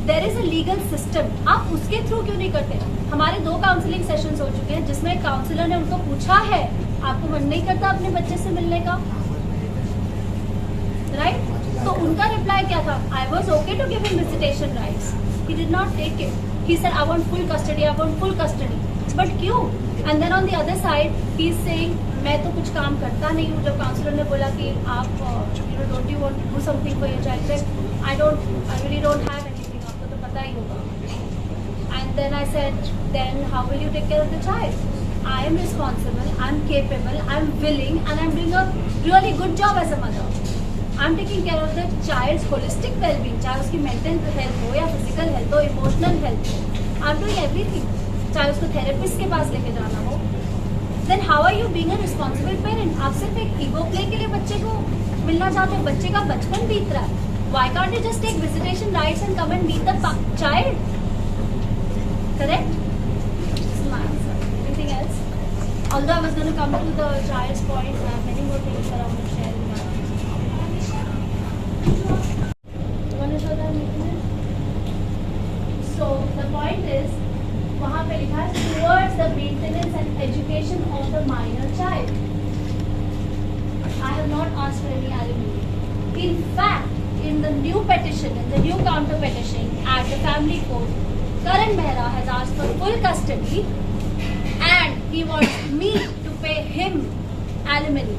There is a legal system, आप उसके थ्रू क्यों नहीं करते? हमारे 2 काउंसलिंग सेशंस हो चुके हैं जिसमें काउंसलर ने उनको पूछा है, आपको मन नहीं करता अपने बच्चे से मिलने का, राइट? तो उनका रिप्लाई क्या था? I was okay to give him visitation rights, he did not take it, he said I want full custody, I want full custody, but क्यों? And then on the other side he is saying मैं तो कुछ काम करता नहीं हूँ। जब counsellor ने बोला कि आप don't you want to do something for your child, I really don't have anything, आपको तो पता ही होगा। And then I said then how will you take care of the child? I am responsible, I am capable, I am willing, and I am doing a really good job as a mother. I am taking care of the child's holistic well-being, चाहे उसकी mental health हो या physical health हो, emotional health हो, I am doing everything. चाहे उसको therapist के पास लेके जाना हो, then how are you being a responsible parent? आप सिर्फ एक ego play के लिए बच्चे को मिलना चाहते हो, बच्चे का बचपन बीत रहा है. Why can't you just take visitation rights and come and meet the child? Correct? Although I was going to come to the child's point, I have many more things that I want to share with you. You want to show that? So the point is, वहाँ पे लिखा है towards the maintenance and education of the minor child. I have not asked for any alimony. In fact, in the new petition, in the new counter petition at the family court, Karan Mehra has asked for full custody and he wants me to pay him alimony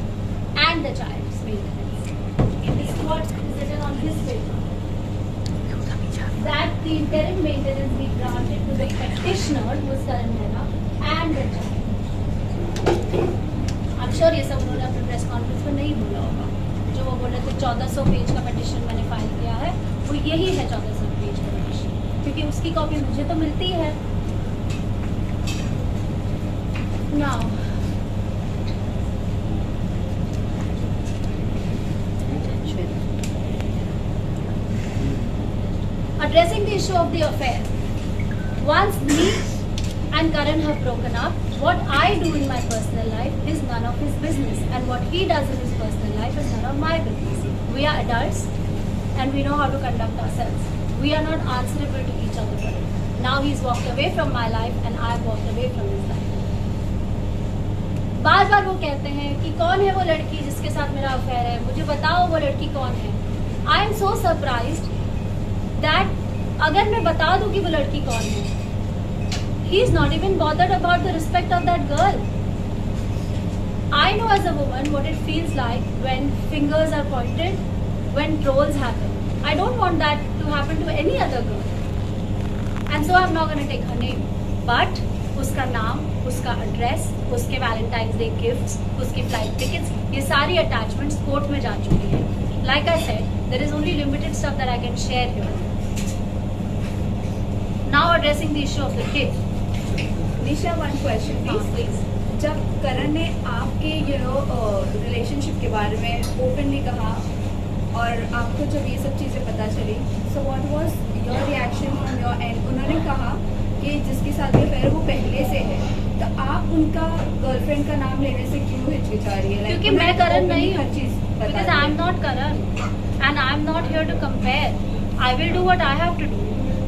and the child's maintenance. This is what is written on his paper. That the interim maintenance be granted to the petitioner, who is Karan Mehra, and the child. I'm sure ये सब उन्होंने अपने press conference में नहीं बोला होगा. जो वो बोले थे 1400 पेज का petition मैंने फाइल किया है, वो यही है 1400 पेज का petition, क्योंकि उसकी कॉपी मुझे तो मिलती है. Now, addressing the issue of the affair. Once me and Karan have broken up, what I do in my personal life is none of his business, and what he does in his personal life is none of my business. We are adults and we know how to conduct ourselves. We are not answerable to each other for it. Now he's walked away from my life and I have walked away from his life. बार बार वो कहते हैं कि कौन है वो लड़की जिसके साथ मेरा अफेयर है, मुझे बताओ वो लड़की कौन है. I am so surprised that अगर मैं बता दूं कि वो लड़की कौन है, he is not even bothered about the respect of that girl. I know as a woman what it feels like when fingers are pointed, when trolls happen. I don't want that to happen to any other girl. And so I'm not going to take her name. But उसका नाम, उसका address, उसके Valentine's day gifts, उसकी flight tickets, ये सारी attachments court में जा चुकी है. Like I said, there is only limited stuff that I can share here. Now addressing the issue of the kid. Nisha, one question please. जब करण ने आपके रिलेशनशिप के बारे में ओपनली कहा और आपको जब ये सब चीज़ें पता चली, so what was your reaction from your and? उन्होंने कहा कि जिसके साथ ये अफेयर वो पहले से है, तो आप उनका गर्लफ्रेंड का नाम लेने से क्यों हिचकिचा रही है? क्योंकि मैं करण नहीं हूँ. हर चीज़ Because I am not Karan and I am not here to compare. I will do what I have to do.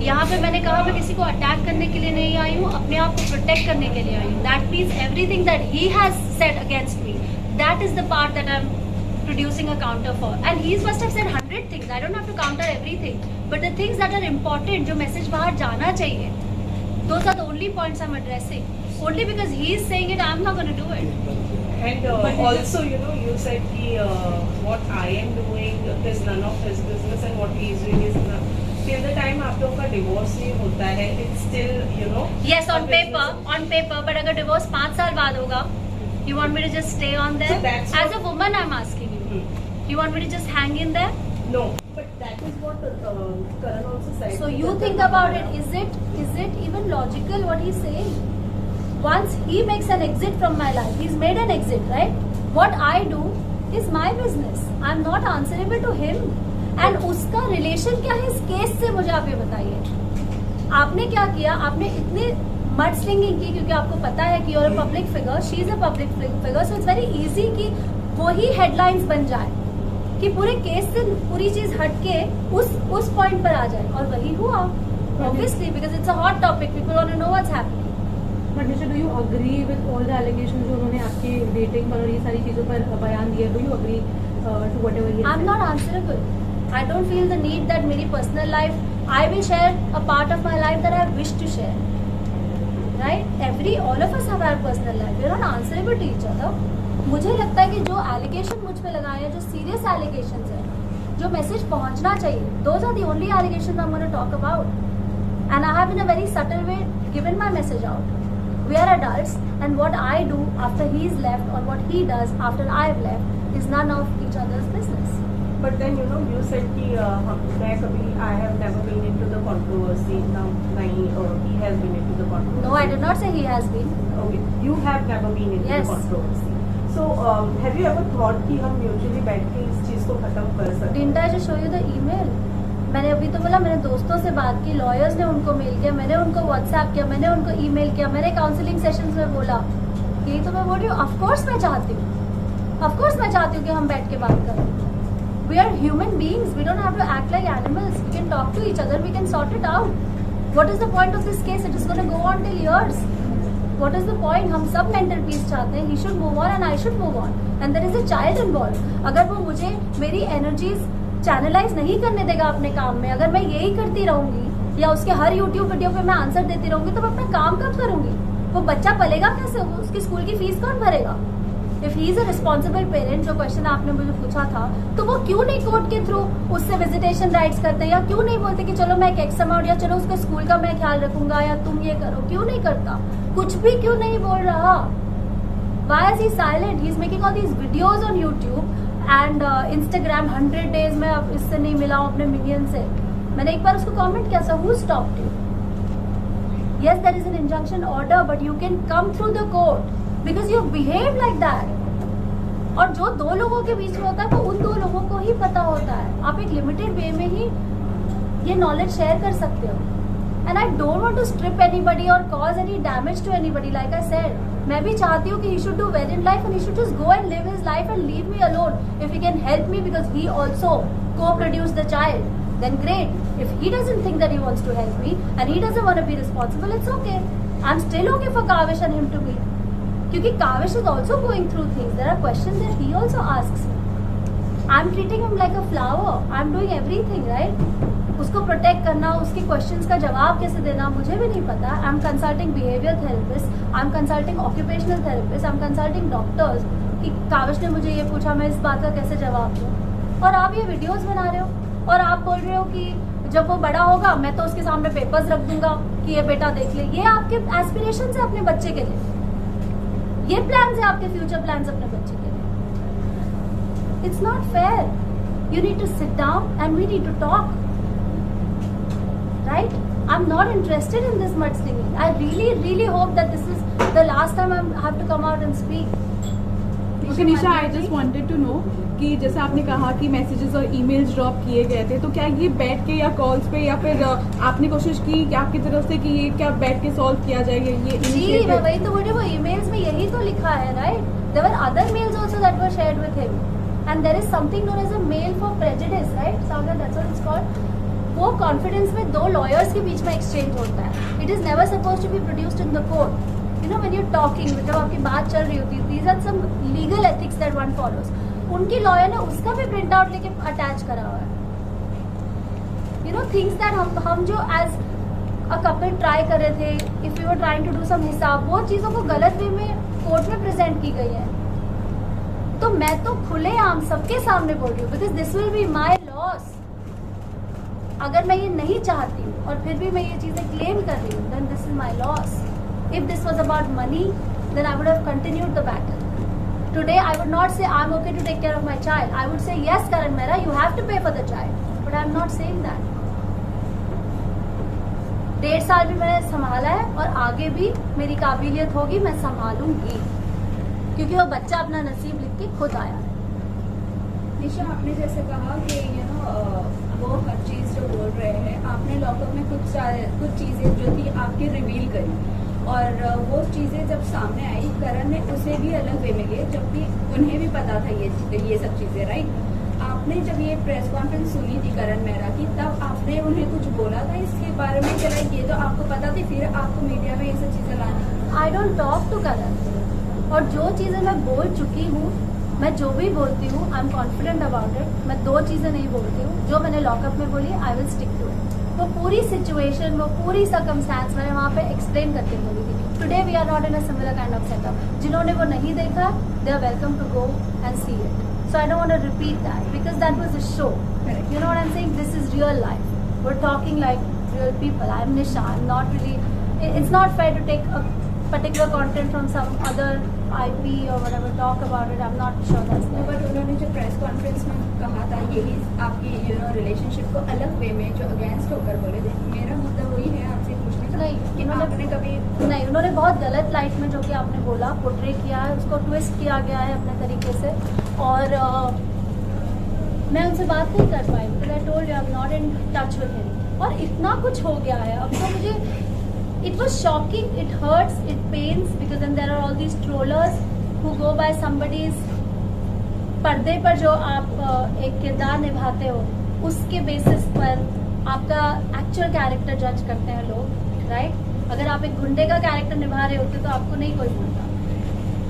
यहाँ पे मैंने कहा मैं किसी को अटैक करने के लिए नहीं आई हूँ, अपने आप को प्रोटेक्ट करने के लिए आई हूँ. That means everything that he has said against me, that is the part that I am producing a counter for. And he must have said 100 things. I don't have to counter everything. But the things that are important, जो message बाहर जाना चाहिए, those are the only points I'm addressing. Only because he is saying it, I'm not going to do it. And also, you said what I am doing is none of his business and what he is doing is none. Till the time आप लोगों का divorce नहीं होता है, it's still, Yes, on paper, but अगर divorce 5 साल बाद होगा, you want me to just stay on there? So that's As a woman, I'm asking you. You want me to just hang in there? No, but that is what Karan also said. So you think about it. Is it even logical what he's saying? Once he makes an exit from my life, he's made an exit, right? What I do is my business. I'm not answerable to him. And उसका relation क्या है इस case से, मुझे आप ये बताइए. आपने क्या किया? आपने इतनी मड स्लिंगिंग की क्योंकि आपको पता है कि you're a public figure, she is a public figure, so it's very easy कि वही headlines बन जाए, कि पूरे केस से पूरी चीज हटके उस पॉइंट पर आ जाए. और वही हुआ, obviously, because it's a hot topic. People want to know what's happening. But Nisha, do you agree with all the allegations जो उन्होंने आपकी डेटिंग पर और ये सारी चीज़ों पर बयान दिया? Do you agree to whatever he has I'm said? not answerable. I don't feel the need that मेरी personal life, I will share a part of my life that I wish to share. Right? All of us have our personal life. We are not answerable to each other. मुझे लगता है कि जो allegation मुझ पे लगाए हैं, जो serious allegations हैं, जो message पहुंचना चाहिए, those are the only allegations I'm going to talk about. And I have in a very subtle way given my message out. We are adults, and what I do after he's left or what he does after I've left is none of each other's business. But then you said कि मैं कभी I have never been into the controversy. Now नहीं, he has been into the controversy. No, I did not say he has been. Okay, you have never been into Yes. the controversy. So have you ever thought कि हम mutually बैठ के इस चीज को खत्म कर सकते हैं? Didn't I just show you the email? मैंने अभी तो बोला, मैंने दोस्तों से बात की, लॉयर्स ने उनको मेल किया, मैंने उनको व्हाट्सएप किया, मैंने उनको ईमेल किया, मैंने काउंसलिंग सेशंस में बोला. यही तो मैं बोल रही हूँ. ऑफ कोर्स मैं चाहती हूँ कि हम बैठ के बात करें. We are human beings. We don't have to act like animals. We can talk to each other. We can sort it out. What is the point of this case? It is going to go on till years. What is the point? हम सब mental peace चाहते हैं. He should move on and I should move on. And there is a child involved. अगर वो मुझे मेरी energies channelize नहीं करने देगा अपने काम में, अगर मैं यही करती रहूंगी या उसके हर YouTube वीडियो पे मैं आंसर देती रहूंगी, तो मैं अपना काम कब करूंगी? वो बच्चा पलेगा कैसे? वो उसकी स्कूल की फीस कौन भरेगा? If he is a responsible parent, जो क्वेश्चन आपने मुझे पूछा था, तो वो क्यों नहीं कोर्ट के थ्रू उससे विजिटेशन राइट्स करते, या क्यों नहीं बोलते कि चलो मैं एक एक्स अमाउंट, या चलो उसके स्कूल का मैं ख्याल रखूंगा, या तुम ये करो? क्यों नहीं करता? कुछ भी क्यों नहीं बोल रहा? Why is he silent? He is making all these videos on YouTube and Instagram. 100 days में अब इससे नहीं मिला हूं अपने मिलियन से. मैंने एक बार उसको कमेंट किया, sir who stopped you? Yes, there is an injunction order, but you can come through the court because you behave like that. और जो दो लोगों के बीच में होता है वो उन दो लोगों को ही पता होता है. आप एक लिमिटेड वे में ही ये नॉलेज शेयर कर सकते हो. And I don't want to strip anybody or cause any damage to anybody. Like I said, मैं भी चाहती हूँ कि he should do well in life and he should just go and live his life and leave me alone. If he can help me because he also co-produced the child, then great. If he doesn't think that he wants to help me and he doesn't want to be responsible, it's okay. I'm still okay for Kavish and him to be. Because Kavish is also going through things. There are questions that he also asks me. I'm treating him like a flower. I'm doing everything, right? उसको protect करना, उसके questions का जवाब कैसे देना मुझे भी नहीं पता. I am consulting behaviour therapist, I am consulting occupational therapist, I am consulting doctors कि काविश ने मुझे ये पूछा, मैं इस बात का कैसे जवाब दूँ. और आप ये वीडियोस बना रहे हो और आप बोल रहे हो कि जब वो बड़ा होगा मैं तो उसके सामने पेपर्स रख दूंगा कि ये बेटा देख ले. ये आपके एस्पिरेशंस है अपने बच्चे के लिए, ये प्लान्स है आपके फ्यूचर प्लान्स अपने बच्चे के लिए. It's not fair. You need to sit down and we need to talk. Right? I'm not interested in this mudslinging. I really hope that this is the last time I have to come out and speak. Okay, Nisha, I just wanted to know कि जैसे आपने कहा कि messages और emails drop किए गए थे, तो क्या ये बैठ के या कॉल्स पे या फिर आपने कोशिश की कि आपकी तरफ से कि ये क्या बैठ के सॉल्व किया जाएगा ये? जी, मैं वही तो बोल रही हूँ. वो ईमेल्स में यही तो लिखा है, right? There were other mails also that were shared with him, and there is something known as a mail for prejudice, right? Sagar, that's what it's called. वो कॉन्फिडेंस में दो लॉयर्स के बीच में एक्सचेंज होता है. It is never suppose to be produced in the court. You know when you talking, जब आपकी बात चल रही होती है, these are some legal ethics that one follows. उनकी लॉयर ने उसका भी प्रिंट आउट लेके अटैच करा हुआ है. यू नो थिंग्स दैट हम जो एज अ कपल ट्राई कर रहे थे, if you were trying to do some हिसाब, वो चीजों को गलत वे में कोर्ट में प्रेजेंट की गई है. तो मैं तो खुलेआम सबके सामने बोल रही हूँ because this will be my loss. अगर मैं ये नहीं चाहती हूँ और फिर भी मैं ये चीजें क्लेम कर रही हूँ, then this is my loss. If this was about money, then I would have continued the battle. Today I would not say I'm okay to take care of my child. I would say yes, Karan Mehra, you have to pay for the child. But I'm not saying that. 1.5 साल भी मैंने संभाला है और आगे भी मेरी काबिलियत होगी, मैं संभालूंगी, क्योंकि वो बच्चा अपना नसीब लिख के खुद आया है. निशा, आपने जैसे कहा कि वो हर चीज़ जो बोल रहे हैं, आपने लॉकअप में कुछ चीज़ें जो थी आपकी रिवील करी, और वो चीज़ें जब सामने आई, करण ने उसे भी अलग वे में लिए, जबकि उन्हें भी पता था ये सब चीज़ें, राइट? आपने जब ये प्रेस कॉन्फ्रेंस सुनी थी करण मेहरा की, तब आपने उन्हें कुछ बोला था इसके बारे में? चला ये तो आपको पता थी, फिर आपको मीडिया में ये सब चीज़ें लानी? आई डोंट टॉक टू करण, और जो चीज़ें मैं बोल चुकी हूँ, मैं जो भी बोलती हूँ, I am confident about it. मैं 2 चीज़ें नहीं बोलती हूँ. जो मैंने लॉकअप में बोली, I will stick to it. वो पूरी सिचुएशन, वो पूरी सर्कमस्टांस मैंने वहाँ पे एक्सप्लेन करके बोली थी. Today we are not in a similar kind of setup. जिन्होंने वो नहीं देखा, they are welcome to go and see it. So I don't want to repeat that because that was a show. You know what I am saying? This is real life. We are talking like real people. I am Nisha. I am not really, it's not fair to take a particular content from some other IP or whatever, talk about it. I'm not sure that's there. But उन्होंने जो press conference में कहा था, यही आपकी relationship को अलग वे में जो अगेंस्ट होकर बोले थे. मेरा मुद्दा वही है आपसे पूछने का. नहीं, कि आपने कभी नहीं, उन्होंने बहुत गलत लाइट में जो कि आपने बोला पोर्ट्रे किया है, उसको ट्विस्ट किया गया है अपने तरीके से, और मैं उनसे बात नहीं कर पाई because I told you I am not in touch with him. और इतना कुछ हो गया है अब तो मुझे, it was shocking, it hurts, it pains because then there are all these trollers who go by somebody's पर्दे पर जो आप एक किरदार निभाते हो उसके बेसिस पर आपका एक्चुअल कैरेक्टर जज करते हैं लोग, राइट? अगर आप एक गुंडे का कैरेक्टर निभा रहे होते तो आपको नहीं कोई बोलता,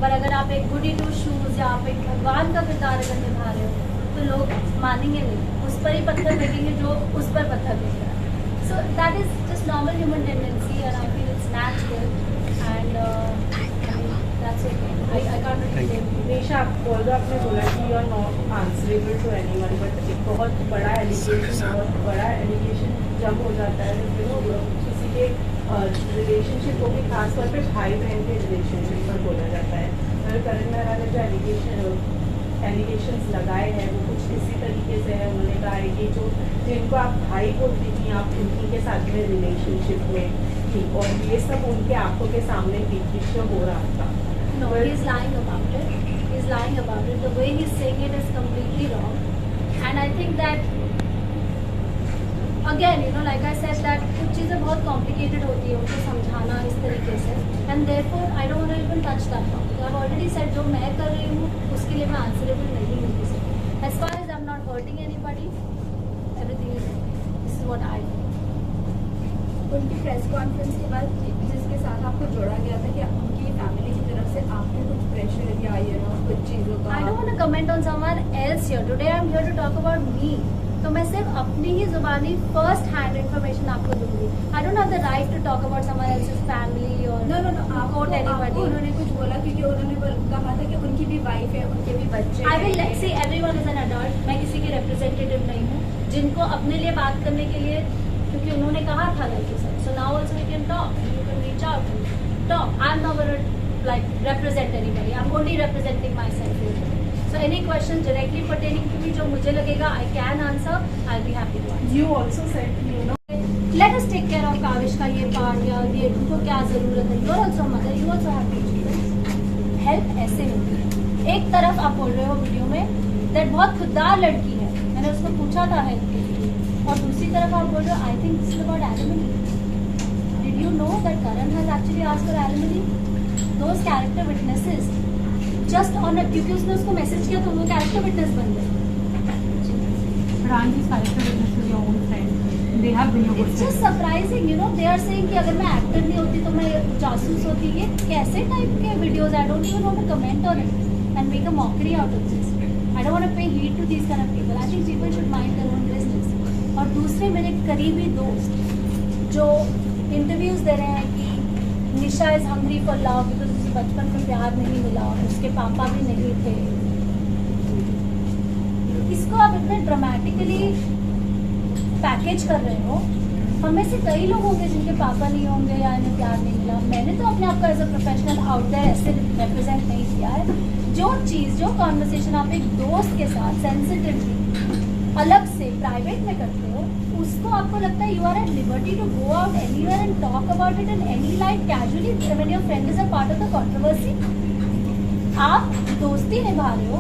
पर अगर आप एक गुडी टू शूज या आप एक भगवान का किरदार अगर निभा रहे हो तो लोग मानेंगे नहीं, उस पर ही पत्थर फेंकेंगे जो उस पर पत्थर फेंक रहा है. So that is just normal human tendency and I feel it's natural and that's okay. I can't relate. Nisha, although आपने बोला कि you are not answerable to anyone, but एक बहुत बड़ा एलिगेशन जब हो जाता है किसी के रिलेशनशिप को भी, खासतौर पे भाई बहन के रिलेशनशिप पर बोला जाता है. करण मेहरा ने जो एलिगेशंस लगाए हैं वो कुछ इसी तरीके से है. उन्होंने कहा है कि जिनको आप भाई बोलती थी आप उनकी के साथ में रिलेशनशिप में थी और ये सब उनके आंखों के सामने पीछे हो रहा था. No, he's lying about it. He's lying about it. The way he's saying it is completely wrong. And I think that, again, like I said, that कुछ चीज़ें बहुत complicated होती है उनको समझाना इस तरीके से. And therefore, I don't want to even touch that topic. I've already said जो मैं कर रही हूँ उसके लिए मैं answerable नहीं हूँ किसी को. As far as I'm not hurting anybody, everything is okay. This is what I do. उनकी प्रेस कॉन्फ्रेंस के बाद जिसके साथ आपको जोड़ा गया था कि उनकी फैमिली की तरफ से आपको कुछ प्रेशर या कुछ चीज़ों का. I don't want to comment on someone else here. Today I'm here to talk about me. तो मैं सिर्फ अपनी ही जुबानी फर्स्ट हैंड इन्फॉर्मेशन आपको दूंगी. I don't have the right to talk about someone else's family or आपको उन्होंने कुछ बोला क्योंकि उन्होंने कहा था कि उनकी भी वाइफ है, उनके भी बच्चे. I will see everyone is an adult. मैं किसी की representative नहीं हूँ जिनको अपने लिए बात करने के लिए, क्योंकि उन्होंने कहा था like you said. So now also we can talk. You can reach out and talk. I'm not going to represent anybody. I'm only representing myself here. So any questions directly pertaining to me जो मुझे लगेगा I can answer, I'll be happy to answer. You also said, Let us take care of Kaavish का ये part या ये उनको क्या ज़रूरत है. You're also a mother. You also have two children. Help ऐसे होती है. एक तरफ आप बोल रहे हो वीडियो में that बहुत खुददार लड़की है, मैंने उसको पूछा था हेल्प के लिए, और दूसरी तरफ आप बोल रहे हो I think this is about alimony. Did you know that Karan has actually asked for alimony? Those character witnesses just on a, क्योंकि उसने उसको मैसेज किया तो वो कैरेक्टर विटनेस बन गए. Ranji's character witness is your own friend. They have been your good It's just friends. surprising, they are saying कि अगर मैं एक्टर नहीं होती तो मैं जासूस होती. ये कैसे टाइप के videos? I don't even want to comment on it and make a mockery out of this. I don't want to pay heed to these kind of people. I think people should mind their own business. और दूसरे मेरे करीबी दोस्त जो interviews दे रहे हैं कि Nisha is hungry for love because उसे बचपन में प्यार नहीं मिला, उसके पापा भी नहीं थे. इसको आप इतने ड्रामेटिकली पैकेज कर रहे हो. हम में से कई लोग होंगे जिनके पापा नहीं होंगे या इन्हें प्यार नहीं मिला. मैंने तो अपने आप को as a professional out there ऐसे रिप्रेजेंट नहीं किया है. जो कॉन्वर्सेशन आप एक दोस्त के साथ सेंसिटिवली अलग से प्राइवेट में करते हो, उसको आपको लगता है you are at liberty to go out anywhere and talk about it in any light casually when your friend is a part of the controversy. आप दोस्ती निभा रहे हो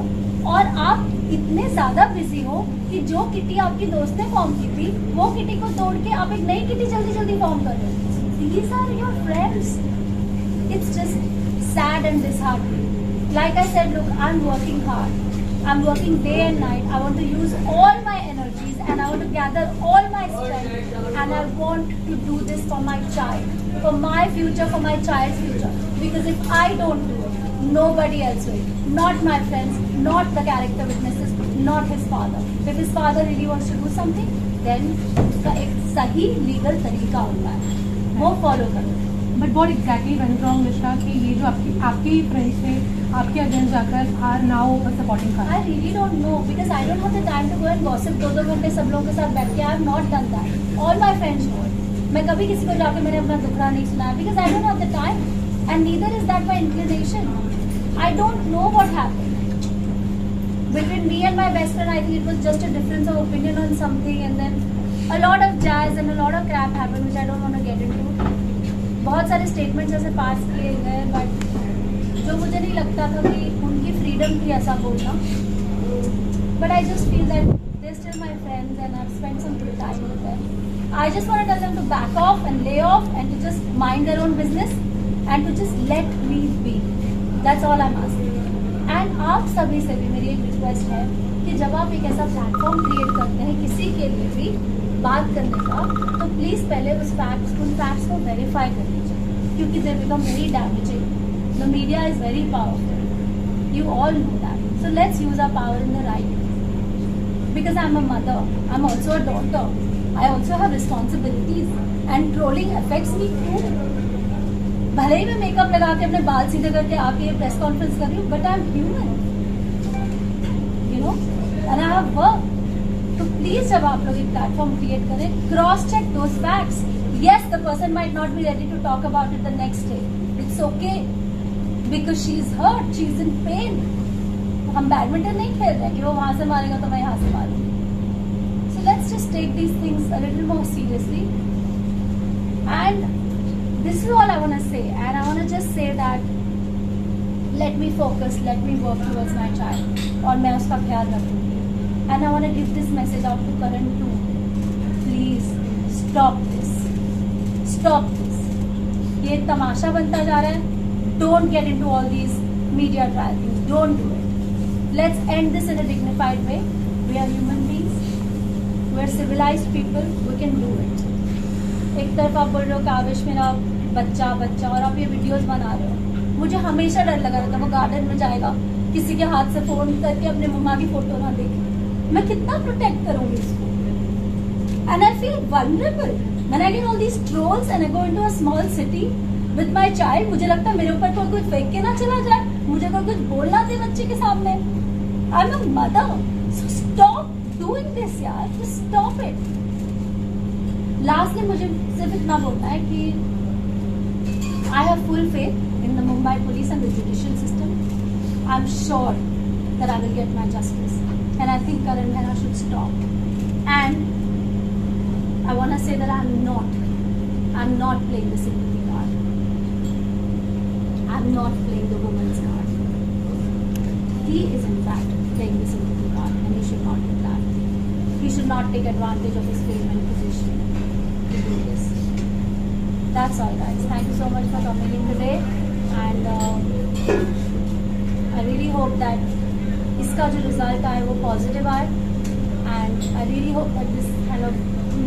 और आप इतने ज्यादा बिजी हो कि जो किटी आपकी दोस्त ने फॉर्म की थी वो किटी को तोड़ के आप एक नई किटी जल्दी जल्दी फॉर्म कर रहे हो. These are your friends. It's just sad and disheartening. Like I said, look, I'm working hard. I'm working day and night. I want to use all my energies and I want to gather all my strength. And I want to do this for my child, for my future, for my child's future. Because if I don't do it, nobody else will. Not my friends, not the character witnesses, not his father. If his father really wants to do something, then उसका एक सही legal तरीका होता है, वो follow करो. But what exactly went wrong, Nisha, कि ये जो आपके ही फ्रेंड्स थे आपके अगेंस्ट जाकर आर नाउ सपोर्टिंग कर. I really don't know because I don't have the time to go and gossip 2-2 घंटे सब लोगों के साथ बैठ के. I have not done that. All my friends know it. मैं कभी किसी को जाके मैंने अपना दुखड़ा नहीं सुनाया because I don't have the time and neither is that my inclination. I don't know what happened between me and my best friend. I think it was just a difference of opinion on something and then a lot of jazz and a lot of crap happened which I don't want to get into. बहुत सारे statements ऐसे पास किए गए but जो मुझे नहीं लगता था कि उनकी फ्रीडम थी ऐसा बोलना. But I just feel that they still my friends and I spend some good time with them. I just want to tell them to back off and lay off and to just mind their own business and to just let me be. That's all I am asking. And आप सभी से भी मेरी एक request है कि जब आप एक ऐसा प्लेटफॉर्म क्रिएट करते हैं किसी के लिए भी बात करने का, तो प्लीज़ पहले उन फैक्ट्स को वेरीफाई कर लीजिए, क्योंकि they become very damaging. The media is very powerful. You all know that. So let's use our power in the right way. Because I'm a mother, I'm also a daughter. I also have responsibilities, and trolling affects me too. भले ही मैं makeup लगा के अपने बाल सीधे करके आके ये प्रेस कॉन्फ्रेंस कर रही हूँ, but I'm human, you know, and I have work. तो प्लीज जब आप लोग एक प्लेटफॉर्म क्रिएट करें, cross check those facts. Yes, the person might not be ready to talk about it the next day. It's okay. Because she is hurt, she is in pain. हम badminton नहीं खेल रहे कि वो वहां से मारेगा तो मैं यहाँ से मारूंगी. So let's just take these things a little more seriously. And this is all I want to say. And I want to just say that let me focus, let me work towards my child. और मैं उसका ख्याल रखूंगी. And I want to give this message out to Karan too. Please stop this. Stop this. ये तमाशा बनता जा रहा है. Don't get into all these media trial things. Don't do it. Let's end this in a dignified way. We are human beings. We are civilized people. We can do it. एक तरफ आप बोल रहे हो कि आवेश मेरा बच्चा और आप ये वीडियोस बना रहे हो. मुझे हमेशा डर लगा रहता वो गार्डन में जाएगा, किसी के हाथ से फोन करके अपने मम्मा की फोटो ना देखे. मैं कितना प्रोटेक्ट करूंगी इसको. And I feel vulnerable when I get all these trolls and I go into a small city with my child. मुझे लगता है मेरे ऊपर कोई कुछ फेंक के ना चला जाए, मुझे कोई कुछ बोलना दे बच्चे के सामने. I'm a mother, so stop doing this यार, just stop it. Lastly मुझे सिर्फ इतना बोलना है कि I have full faith in the Mumbai police and the judicial system. I'm sure that I will get my justice, and I think Karan Mehra should stop. And I want to say that I'm not playing the sympathy card. I'm not playing the woman's card. He is in fact playing the sympathy card, and he should not do that. He should not take advantage of his fame and position to do this. That's all, guys. Thank you so much for coming in today, and I really hope that इसका जो result आए वो positive आए, and I really hope that this kind of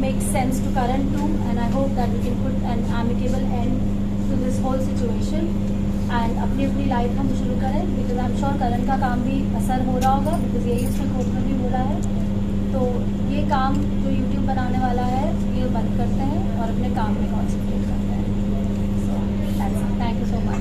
makes sense to Karan too, and I hope that we can put an amicable end to this whole situation. And अपनी अपनी life हम शुरू करें, because I am sure करण का काम भी असर हो रहा होगा, बिकॉज यही उसने कोर्ट में भी बोला है. तो ये काम जो यूट्यूब बनाने वाला है ये बंद करते हैं और अपने काम में कॉन्सेंट्रेट करते हैं. So thank you so much.